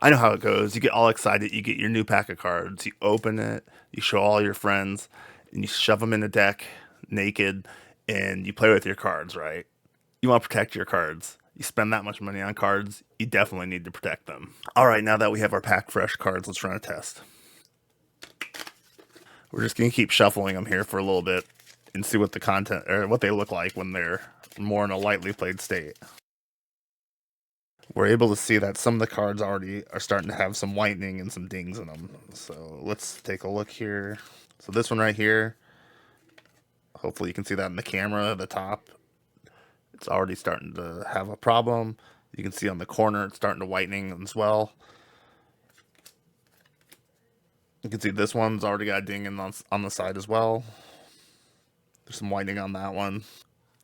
I know how it goes. You get all excited. You get your new pack of cards. You open it. You show all your friends, and you shove them in a deck naked, and you play with your cards. Right? You want to protect your cards. You spend that much money on cards. You definitely need to protect them. All right. Now that we have our pack fresh cards, let's run a test. We're just gonna keep shuffling them here for a little bit and see what the content or what they look like when they're more in a lightly played state. We're able to see that some of the cards already are starting to have some whitening and some dings in them. So let's take a look here. So this one right here, hopefully you can see that in the camera at the top. It's already starting to have a problem. You can see on the corner it's starting to whitening as well. You can see this one's already got a ding on the side as well. There's some whitening on that one.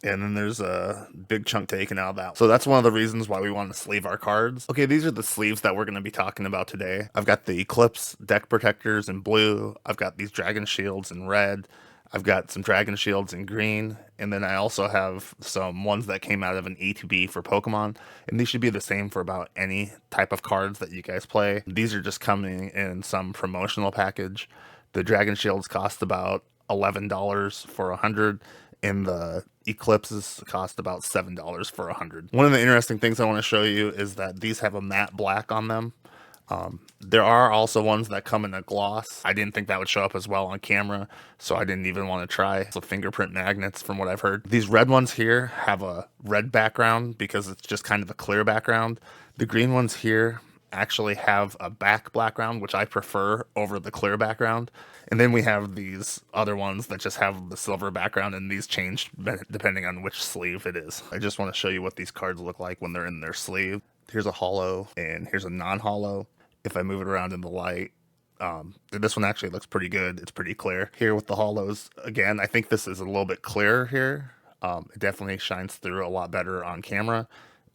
And then there's a big chunk taken out of that. So that's one of the reasons why we want to sleeve our cards. Okay, these are the sleeves that we're going to be talking about today. I've got the Eclipse deck protectors in blue. I've got these Dragon Shields in red. I've got some Dragon Shields in green. And then I also have some ones that came out of an A2B for Pokemon. And these should be the same for about any type of cards that you guys play. These are just coming in some promotional package. The Dragon Shields cost about $11 for 100, and the Eclipses cost about $7 for 100. One of the interesting things I want to show you is that these have a matte black on them. There are also ones that come in a gloss. I didn't think that would show up as well on camera, so I didn't even want to try. So fingerprint magnets, from what I've heard. These red ones here have a red background because it's just kind of a clear background. The green ones here actually have a background, which I prefer over the clear background. And then we have these other ones that just have the silver background, and these change depending on which sleeve it is. I just want to show you what these cards look like when they're in their sleeve. Here's a holo, and here's a non-holo. If I move it around in the light, this one actually looks pretty good. It's pretty clear. Here with the holos, again, I think this is a little bit clearer here. It definitely shines through a lot better on camera.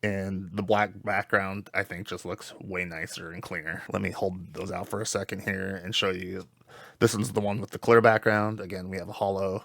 And the black background, I think, just looks way nicer and cleaner. Let me hold those out for a second here and show you. This one's the one with the clear background. Again, we have a holo.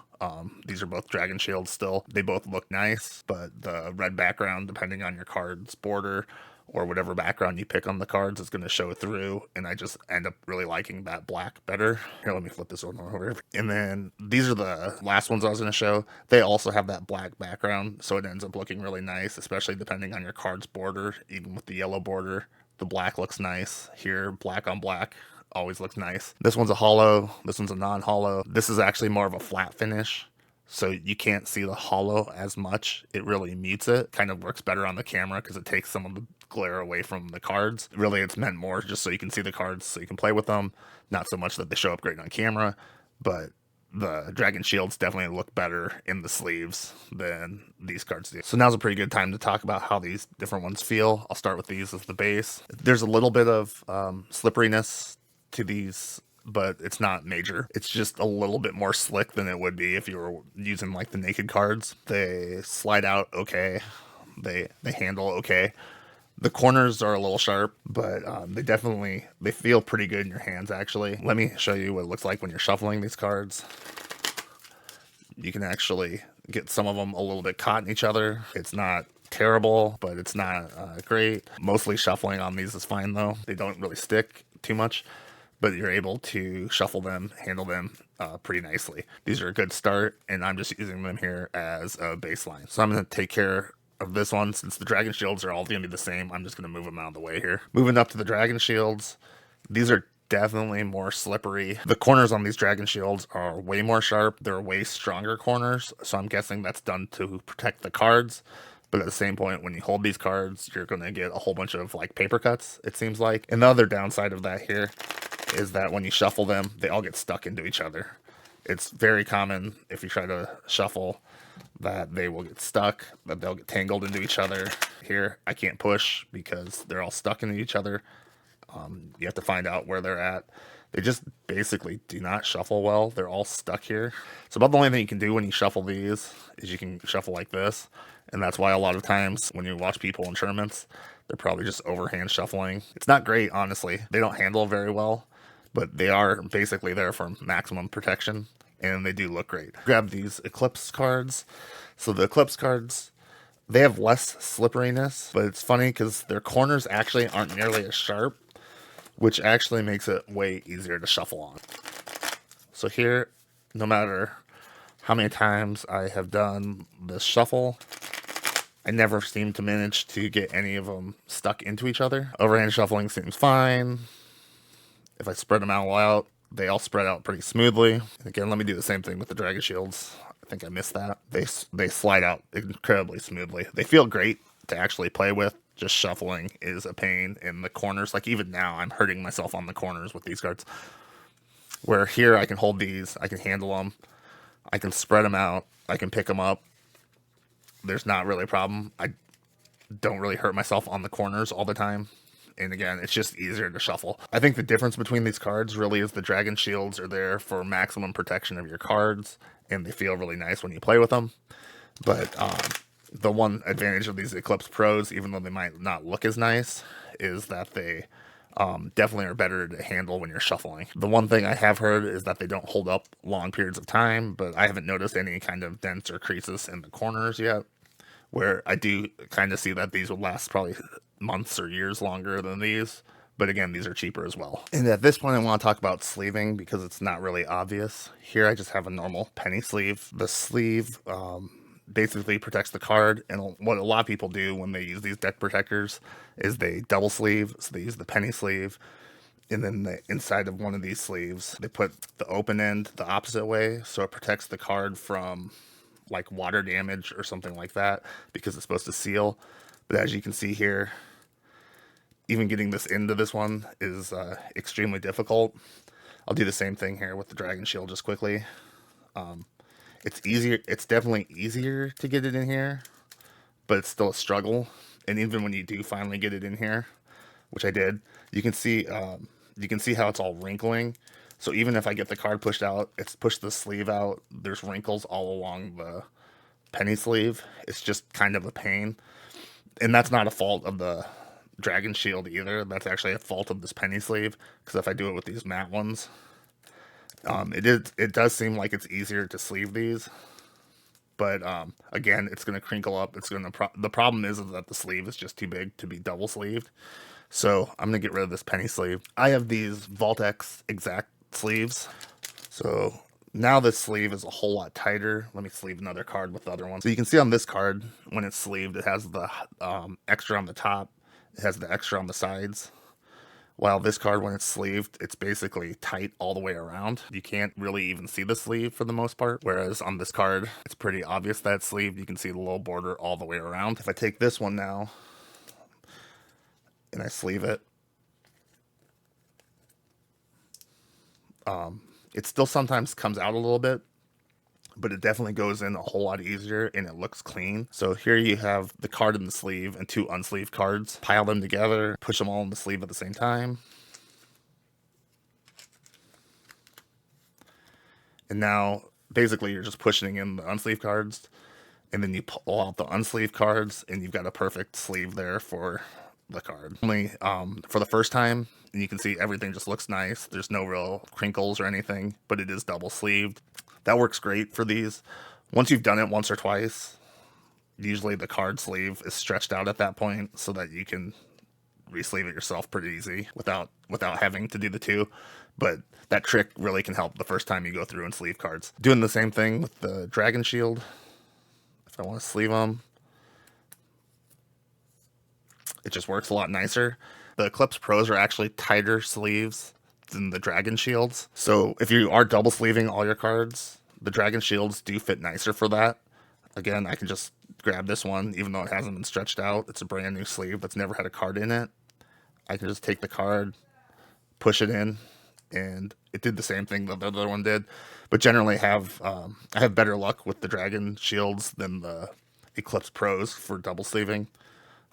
These are both Dragon Shields still. They both look nice, but the red background, depending on your card's border or whatever background you pick on the cards, is going to show through, and I just end up really liking that black better. Here, let me flip this one over. And then these are the last ones I was going to show. They also have that black background, so it ends up looking really nice, especially depending on your card's border. Even with the yellow border, the black looks nice. Here, black on black always looks nice. This one's a holo. This one's a non-holo. This is actually more of a flat finish, so you can't see the holo as much. It really mutes it. Kind of works better on the camera because it takes some of the glare away from the cards. Really, it's meant more just so you can see the cards, so you can play with them. Not so much that they show up great on camera, but the Dragon Shields definitely look better in the sleeves than these cards do. So now's a pretty good time to talk about how these different ones feel. I'll start with these as the base. There's a little bit of slipperiness to these, but it's not major. It's just a little bit more slick than it would be if you were using like the naked cards. They slide out okay. They handle okay. The corners are a little sharp, but they feel pretty good in your hands, actually. Let me show you what it looks like when you're shuffling these cards. You can actually get some of them a little bit caught in each other. It's not terrible, but it's not great. Mostly shuffling on these is fine, though. They don't really stick too much, but you're able to shuffle them, handle them pretty nicely. These are a good start, and I'm just using them here as a baseline. So I'm going to take care of this one. Since the Dragon Shields are all going to be the same, I'm just going to move them out of the way here. Moving up to the Dragon Shields, these are definitely more slippery. The corners on these Dragon Shields are way more sharp. They're way stronger corners, so I'm guessing that's done to protect the cards. But at the same point, when you hold these cards, you're going to get a whole bunch of like paper cuts, it seems like. And the other downside of that here is that when you shuffle them, they all get stuck into each other. It's very common if you try to shuffle that they will get stuck, that they'll get tangled into each other. Here, I can't push because they're all stuck into each other. You have to find out where they're at. They just basically do not shuffle well. They're all stuck here. So about the only thing you can do when you shuffle these is you can shuffle like this. And that's why a lot of times when you watch people in tournaments, they're probably just overhand shuffling. It's not great, honestly. They don't handle very well, but they are basically there for maximum protection, and they do look great. Grab these Eclipse cards. So the Eclipse cards, they have less slipperiness, but it's funny because their corners actually aren't nearly as sharp. which actually makes it way easier to shuffle on. So here, no matter how many times I have done this shuffle, I never seem to manage to get any of them stuck into each other. Overhand shuffling seems fine. If I spread them all out, they all spread out pretty smoothly. And again, let me do the same thing with the Dragon Shields. I think I missed that. They slide out incredibly smoothly. They feel great to actually play with. Just shuffling is a pain in the corners. Like even now, I'm hurting myself on the corners with these cards. Where here I can hold these, I can handle them, I can spread them out, I can pick them up. There's not really a problem. I don't really hurt myself on the corners all the time. And again, it's just easier to shuffle. I think the difference between these cards really is the Dragon Shields are there for maximum protection of your cards, and they feel really nice when you play with them. But the one advantage of these Eclipse Pros, even though they might not look as nice, is that they definitely are better to handle when you're shuffling. The one thing I have heard is that they don't hold up long periods of time, but I haven't noticed any kind of dents or creases in the corners yet, where I do kind of see that these will last probably months or years longer than these. But again, these are cheaper as well. And at this point, I want to talk about sleeving because it's not really obvious. Here, I just have a normal penny sleeve. The sleeve basically protects the card, and what a lot of people do when they use these deck protectors is they double sleeve. So they use the penny sleeve, and then the inside of one of these sleeves, they put the open end the opposite way, so it protects the card from like water damage or something like that, because it's supposed to seal. But as you can see here, even getting this into this one is extremely difficult. I'll do the same thing here with the Dragon Shield just quickly. It's easier. It's definitely easier to get it in here, but it's still a struggle. And even when you do finally get it in here, which I did, you can see how it's all wrinkling. So even if I get the card pushed out, it's pushed the sleeve out. There's wrinkles all along the penny sleeve. It's just kind of a pain. And that's not a fault of the Dragon Shield either. That's actually a fault of this penny sleeve, because if I do it with these matte ones, it does seem like it's easier to sleeve these, but again, it's going to crinkle up. It's going to the problem is that the sleeve is just too big to be double sleeved. So I'm going to get rid of this penny sleeve. I have these Vault-X exact sleeves. So now this sleeve is a whole lot tighter. Let me sleeve another card with the other one. So you can see on this card, when it's sleeved, it has the extra on the top. It has the extra on the sides. While this card, when it's sleeved, it's basically tight all the way around. You can't really even see the sleeve for the most part. Whereas on this card, it's pretty obvious that it's sleeved. You can see the little border all the way around. If I take this one now and I sleeve it, it still sometimes comes out a little bit, but it definitely goes in a whole lot easier and it looks clean. So here you have the card in the sleeve and two unsleeved cards. Pile them together, push them all in the sleeve at the same time. And now basically you're just pushing in the unsleeved cards, and then you pull out the unsleeved cards and you've got a perfect sleeve there for the card. Only for the first time, and you can see everything just looks nice. There's no real crinkles or anything, but it is double sleeved. That works great for these. Once you've done it once or twice, usually the card sleeve is stretched out at that point so that you can re-sleeve it yourself pretty easy without having to do the two. But that trick really can help the first time you go through and sleeve cards. Doing the same thing with the Dragon Shield. If I want to sleeve them, it just works a lot nicer. The Eclipse Pros are actually tighter sleeves than the Dragon Shields. So if you are double sleeving all your cards, the Dragon Shields do fit nicer for that. Again, I can just grab this one, even though it hasn't been stretched out. It's a brand new sleeve that's never had a card in it. I can just take the card, push it in, and it did the same thing that the other one did. But generally I have better luck with the Dragon Shields than the Eclipse Pros for double sleeving.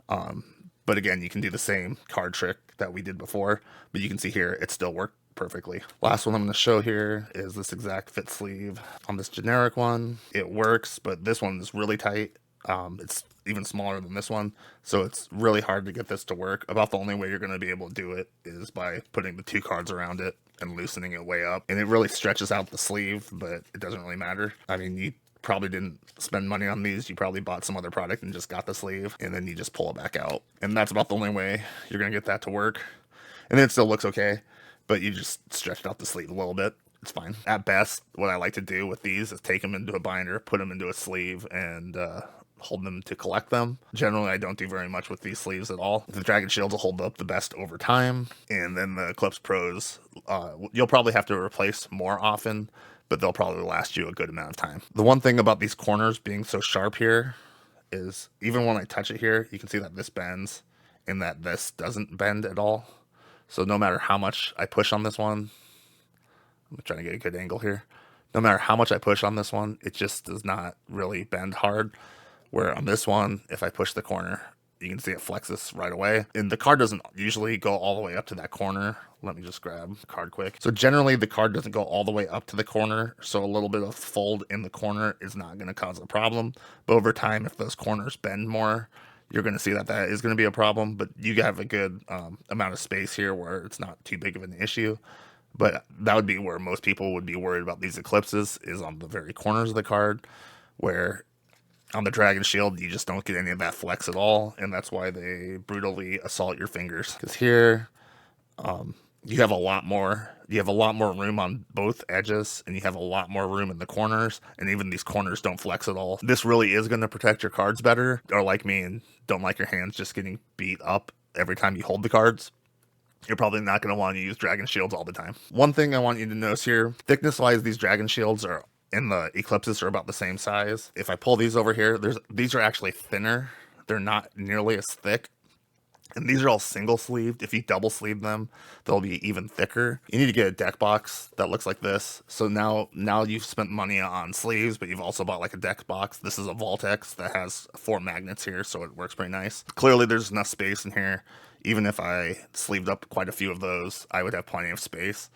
But again, you can do the same card trick that we did before, but you can see here it still worked perfectly. Last one I'm going to show here is this exact fit sleeve on this generic one. It works, but this one is really tight. It's even smaller than this one, so it's really hard to get this to work. About the only way you're going to be able to do it is by putting the two cards around it and loosening it way up. And it really stretches out the sleeve, but it doesn't really matter. I mean, you probably didn't spend money on these. You probably bought some other product and just got the sleeve, and then you just pull it back out. And that's about the only way you're going to get that to work. And it still looks okay, but you just stretched out the sleeve a little bit. It's fine. At best, what I like to do with these is take them into a binder, put them into a sleeve, and hold them to collect them. Generally, I don't do very much with these sleeves at all. The Dragon Shields will hold up the best over time, and then the Eclipse Pros, you'll probably have to replace more often, but they'll probably last you a good amount of time. The one thing about these corners being so sharp here is even when I touch it here, you can see that this bends and that this doesn't bend at all. So no matter how much I push on this one, I'm trying to get a good angle here. No matter how much I push on this one, it just does not really bend hard. Where on this one, if I push the corner, you can see it flexes right away. And the card doesn't usually go all the way up to that corner. Let me just grab the card quick. So generally the card doesn't go all the way up to the corner. So a little bit of fold in the corner is not going to cause a problem. But over time, if those corners bend more, you're going to see that that is going to be a problem. But you have a good amount of space here where it's not too big of an issue. But that would be where most people would be worried about these eclipses, is on the very corners of the card, where on the Dragon Shield, you just don't get any of that flex at all, and that's why they brutally assault your fingers. Because here, you have a lot more. You have a lot more room on both edges, and you have a lot more room in the corners, and even these corners don't flex at all. This really is going to protect your cards better, or like me, and don't like your hands just getting beat up every time you hold the cards. You're probably not going to want to use Dragon Shields all the time. One thing I want you to notice here, thickness-wise, these Dragon Shields are and the Eclipses are about the same size. If I pull these over here, these are actually thinner. They're not nearly as thick. And these are all single sleeved. If you double sleeve them, they'll be even thicker. You need to get a deck box that looks like this. So now you've spent money on sleeves, but you've also bought like a deck box. This is a Voltex that has 4 magnets here, so it works pretty nice. Clearly there's enough space in here. Even if I sleeved up quite a few of those, I would have plenty of space.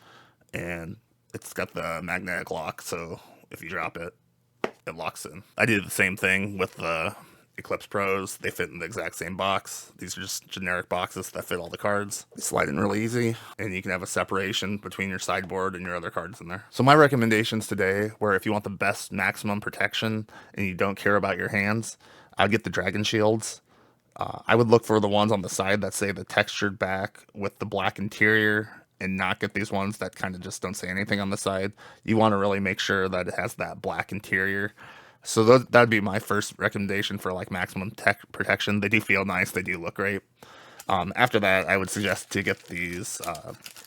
And it's got the magnetic lock, so if you drop it, it locks in. I did the same thing with the Eclipse Pros. They fit in the exact same box. These are just generic boxes that fit all the cards. They slide in really easy, and you can have a separation between your sideboard and your other cards in there. So my recommendations today were, if you want the best maximum protection and you don't care about your hands, I'd get the Dragon Shields. I would look for the ones on the side that say the textured back with the black interior, and not get these ones that kind of just don't say anything on the side. You want to really make sure that it has that black interior. So that'd be my first recommendation for like maximum tech protection. They do feel nice. They do look great. After that, I would suggest to get these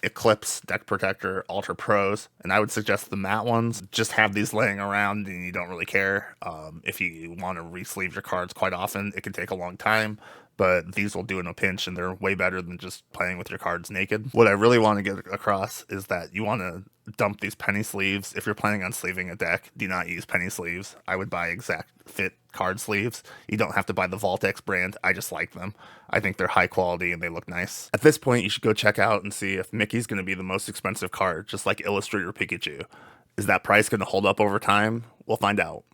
Eclipse Deck Protector Ultra Pros, and I would suggest the matte ones. Just have these laying around and you don't really care. If you want to re-sleeve your cards quite often, it can take a long time, but these will do in a pinch, and they're way better than just playing with your cards naked. What I really want to get across is that you want to dump these penny sleeves. If you're planning on sleeving a deck, do not use penny sleeves. I would buy exact fit card sleeves. You don't have to buy the Voltex brand. I just like them. I think they're high quality and they look nice. At this point, you should go check out and see if Mickey's going to be the most expensive card, just like Illustrator Pikachu. Is that price going to hold up over time? We'll find out.